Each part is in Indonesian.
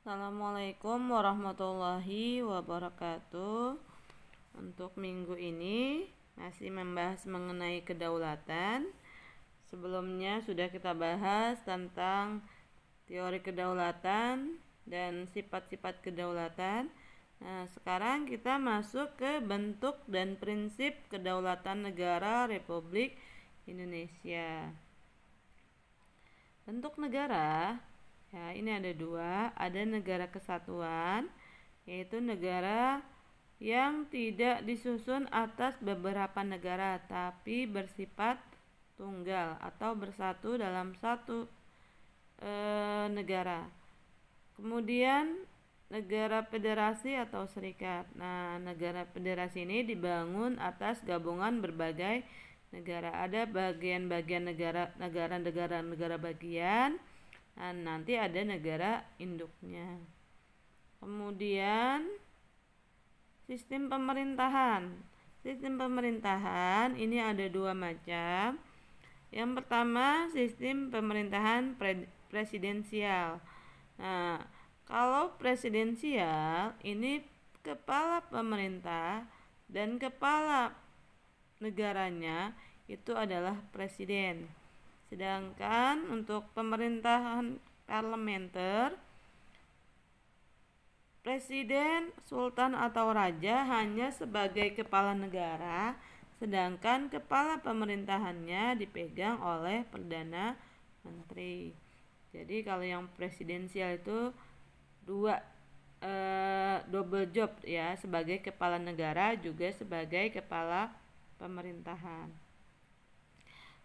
Assalamualaikum warahmatullahi wabarakatuh. Untuk minggu ini masih membahas mengenai kedaulatan. Sebelumnya sudah kita bahas tentang teori kedaulatan dan sifat-sifat kedaulatan. Nah, sekarang kita masuk ke bentuk dan prinsip kedaulatan negara Republik Indonesia. Bentuk negara, ya, ini ada dua. Ada negara kesatuan, yaitu negara yang tidak disusun atas beberapa negara, tapi bersifat tunggal atau bersatu dalam satu negara. Kemudian negara federasi atau serikat. Nah, negara federasi ini dibangun atas gabungan berbagai negara. Ada bagian-bagian negara bagian. Nah, nanti ada negara induknya. Kemudian sistem pemerintahan. Sistem pemerintahan ini ada dua macam. Yang pertama, sistem pemerintahan presidensial. Nah, kalau presidensial ini kepala pemerintah dan kepala negaranya itu adalah presiden. Sedangkan untuk pemerintahan parlementer, presiden, sultan atau raja hanya sebagai kepala negara, sedangkan kepala pemerintahannya dipegang oleh perdana menteri. Jadi kalau yang presidensial itu double job, ya, sebagai kepala negara juga sebagai kepala pemerintahan.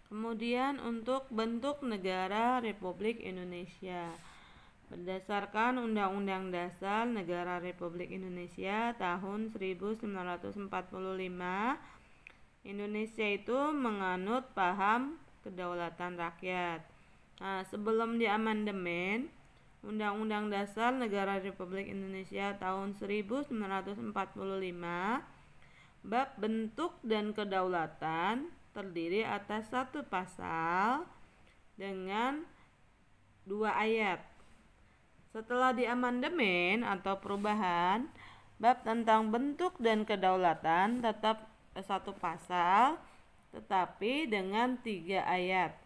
Kemudian untuk bentuk negara Republik Indonesia, berdasarkan Undang-Undang Dasar Negara Republik Indonesia tahun 1945, Indonesia itu menganut paham kedaulatan rakyat. Nah, sebelum diamandemen Undang-Undang Dasar Negara Republik Indonesia tahun 1945, bab bentuk dan kedaulatan terdiri atas satu pasal dengan 2 ayat. Setelah diamandemen atau perubahan, bab tentang bentuk dan kedaulatan tetap satu pasal, tetapi dengan 3 ayat.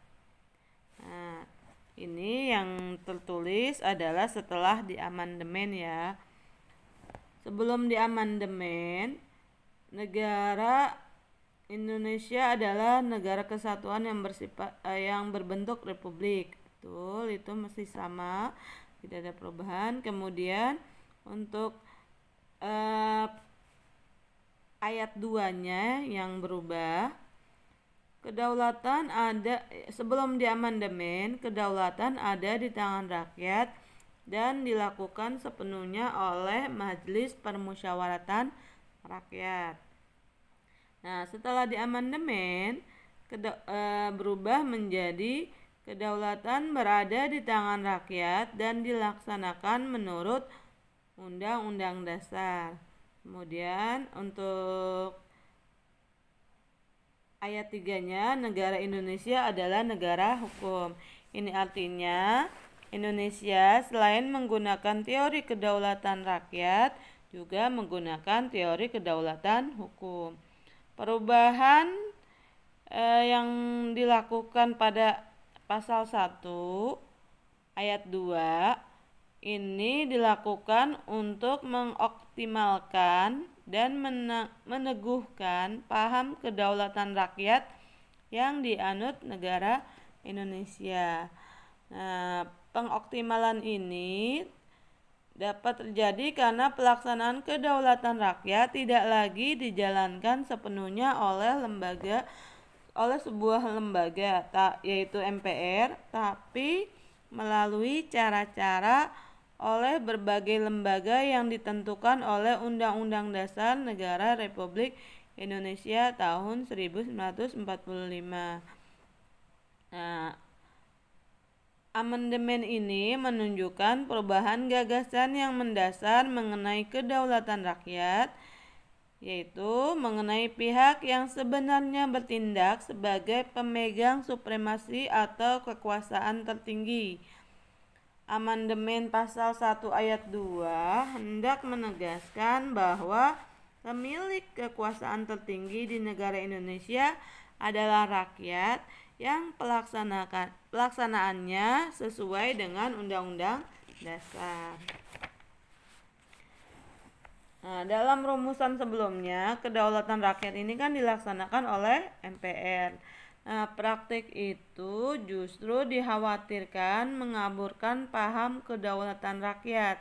Nah, ini yang tertulis adalah setelah diamandemen, ya. Sebelum diamandemen, negara Indonesia adalah negara kesatuan yang yang berbentuk republik. Betul, itu masih sama, tidak ada perubahan. Kemudian untuk ayat 2-nya yang berubah. Kedaulatan ada sebelum diamandemen, kedaulatan ada di tangan rakyat dan dilakukan sepenuhnya oleh Majelis Permusyawaratan Rakyat. Nah, setelah diamandemen berubah menjadi kedaulatan berada di tangan rakyat dan dilaksanakan menurut Undang-Undang Dasar. Kemudian untuk ayat 3-nya, negara Indonesia adalah negara hukum. Ini artinya Indonesia selain menggunakan teori kedaulatan rakyat juga menggunakan teori kedaulatan hukum. Perubahan yang dilakukan pada pasal 1 ayat 2 ini dilakukan untuk mengoptimalkan dan meneguhkan paham kedaulatan rakyat yang dianut negara Indonesia. Nah, pengoptimalan ini dapat terjadi karena pelaksanaan kedaulatan rakyat tidak lagi dijalankan sepenuhnya oleh sebuah lembaga, yaitu MPR, tapi melalui cara-cara oleh berbagai lembaga yang ditentukan oleh Undang-Undang Dasar Negara Republik Indonesia tahun 1945. Nah, amandemen ini menunjukkan perubahan gagasan yang mendasar mengenai kedaulatan rakyat, yaitu mengenai pihak yang sebenarnya bertindak sebagai pemegang supremasi atau kekuasaan tertinggi. Amandemen Pasal 1 Ayat 2 hendak menegaskan bahwa pemilik kekuasaan tertinggi di negara Indonesia adalah rakyat yang pelaksanaannya sesuai dengan Undang-Undang Dasar. Nah, dalam rumusan sebelumnya, kedaulatan rakyat ini kan dilaksanakan oleh MPR. Nah, praktik itu justru dikhawatirkan mengaburkan paham kedaulatan rakyat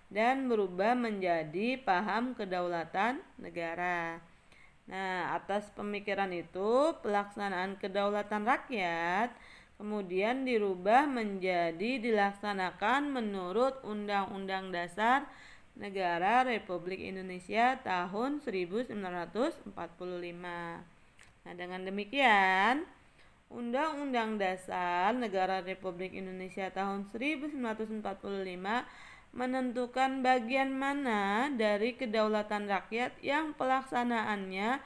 dan berubah menjadi paham kedaulatan negara. Nah, atas pemikiran itu, pelaksanaan kedaulatan rakyat kemudian dirubah menjadi dilaksanakan menurut Undang-Undang Dasar Negara Republik Indonesia tahun 1945. Nah, dengan demikian, Undang-Undang Dasar Negara Republik Indonesia tahun 1945 menentukan bagian mana dari kedaulatan rakyat yang pelaksanaannya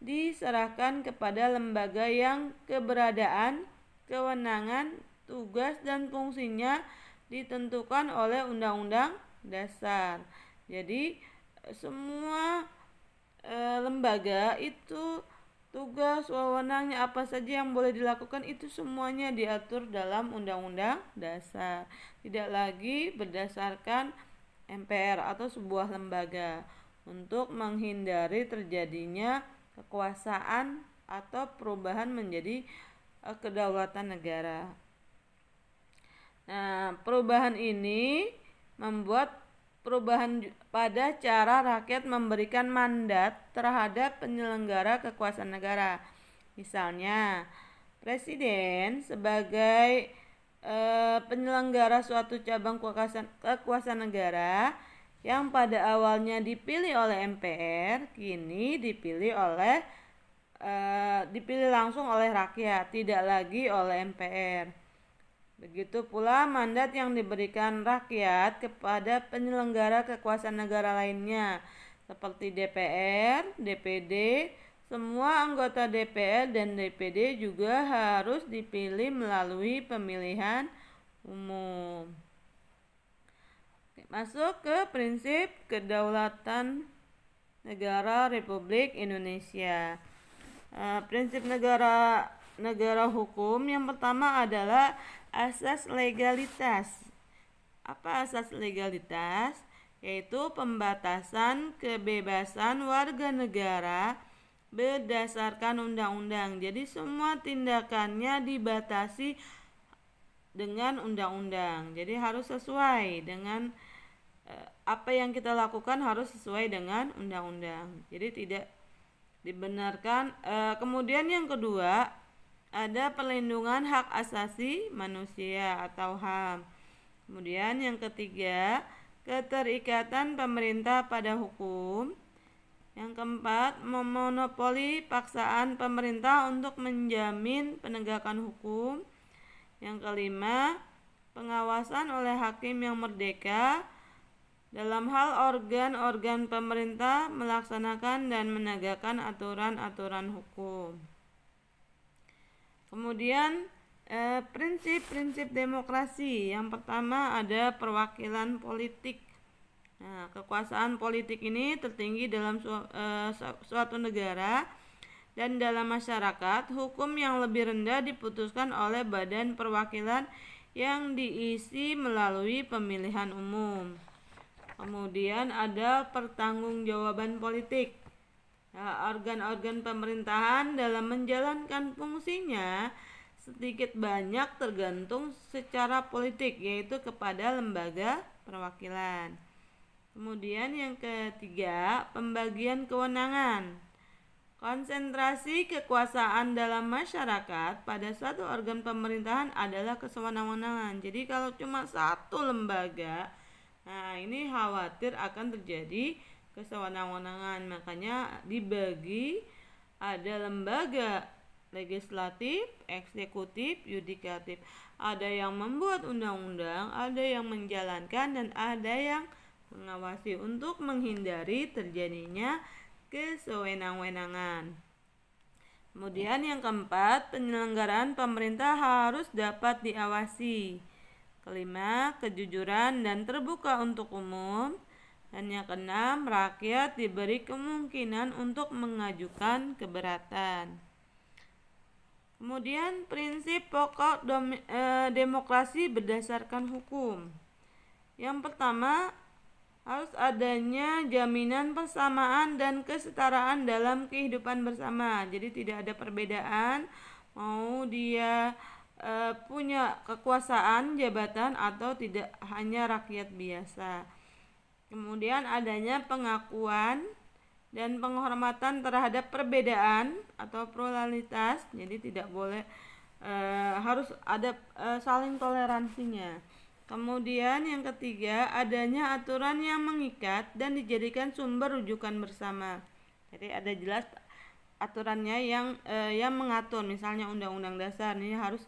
diserahkan kepada lembaga yang keberadaan, kewenangan, tugas, dan fungsinya ditentukan oleh Undang-Undang Dasar. Jadi semua lembaga itu tugas, wewenangnya apa saja yang boleh dilakukan itu semuanya diatur dalam Undang-Undang Dasar. Tidak lagi berdasarkan MPR atau sebuah lembaga, untuk menghindari terjadinya kekuasaan atau perubahan menjadi kedaulatan negara. Nah, perubahan ini membuat perubahan pada cara rakyat memberikan mandat terhadap penyelenggara kekuasaan negara. Misalnya, presiden sebagai penyelenggara suatu cabang kekuasaan negara yang pada awalnya dipilih oleh MPR, kini dipilih langsung oleh rakyat, tidak lagi oleh MPR. Begitu pula mandat yang diberikan rakyat kepada penyelenggara kekuasaan negara lainnya seperti DPR, DPD. Semua anggota DPR dan DPD juga harus dipilih melalui pemilihan umum. Masuk ke prinsip kedaulatan negara Republik Indonesia. Prinsip negara hukum yang pertama adalah asas legalitas. Apa asas legalitas? Yaitu pembatasan kebebasan warga negara berdasarkan undang-undang. Jadi semua tindakannya dibatasi dengan undang-undang. Jadi harus sesuai dengan apa yang kita lakukan, harus sesuai dengan undang-undang. Jadi tidak dibenarkan. Kemudian yang kedua, ada perlindungan hak asasi manusia atau HAM. Kemudian yang ketiga, keterikatan pemerintah pada hukum. Yang keempat, memonopoli paksaan pemerintah untuk menjamin penegakan hukum. Yang kelima, pengawasan oleh hakim yang merdeka dalam hal organ-organ pemerintah melaksanakan dan menegakkan aturan-aturan hukum. Kemudian prinsip-prinsip demokrasi. Yang pertama ada perwakilan politik. Nah, kekuasaan politik ini tertinggi dalam suatu negara dan dalam masyarakat. Hukum yang lebih rendah diputuskan oleh badan perwakilan yang diisi melalui pemilihan umum. Kemudian ada pertanggungjawaban politik. Nah, organ-organ pemerintahan dalam menjalankan fungsinya sedikit banyak tergantung secara politik, yaitu kepada lembaga perwakilan. Kemudian yang ketiga, pembagian kewenangan. Konsentrasi kekuasaan dalam masyarakat pada suatu organ pemerintahan adalah kesewenang-wenangan. Jadi kalau cuma satu lembaga, nah ini khawatir akan terjadi kesewenang-wenangan. Makanya dibagi, ada lembaga legislatif, eksekutif, yudikatif. Ada yang membuat undang-undang, ada yang menjalankan, dan ada yang mengawasi untuk menghindari terjadinya kesewenang-wenangan. Kemudian yang keempat, penyelenggaraan pemerintah harus dapat diawasi. Kelima, kejujuran dan terbuka untuk umum. Dan yang keenam, rakyat diberi kemungkinan untuk mengajukan keberatan. Kemudian prinsip pokok demokrasi berdasarkan hukum. Yang pertama, harus adanya jaminan persamaan dan kesetaraan dalam kehidupan bersama. Jadi tidak ada perbedaan, mau dia punya kekuasaan, jabatan atau tidak, hanya rakyat biasa. Kemudian adanya pengakuan dan penghormatan terhadap perbedaan atau pluralitas. Jadi tidak boleh, harus ada saling toleransinya. Kemudian yang ketiga, adanya aturan yang mengikat dan dijadikan sumber rujukan bersama. Jadi ada jelas aturannya yang mengatur. Misalnya Undang-Undang Dasar ini harus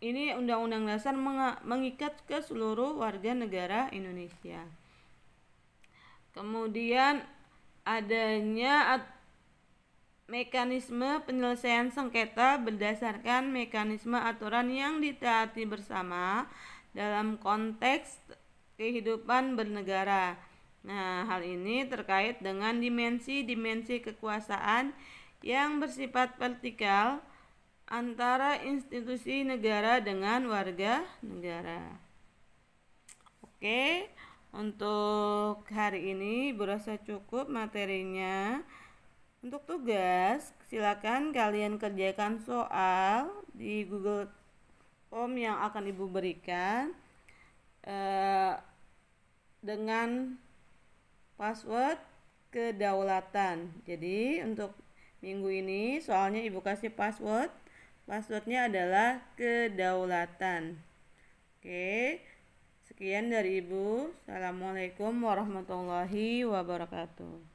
ini Undang-Undang Dasar mengikat ke seluruh warga negara Indonesia. Kemudian adanya mekanisme penyelesaian sengketa berdasarkan mekanisme aturan yang ditaati bersama dalam konteks kehidupan bernegara. Nah, hal ini terkait dengan dimensi-dimensi kekuasaan yang bersifat vertikal antara institusi negara dengan warga negara. Oke, untuk hari ini berasa cukup materinya. Untuk tugas, silakan kalian kerjakan soal di Google Form yang akan Ibu berikan dengan password kedaulatan. Jadi untuk minggu ini soalnya Ibu kasih passwordnya adalah kedaulatan. Oke, sekian dari Ibu. Assalamualaikum warahmatullahi wabarakatuh.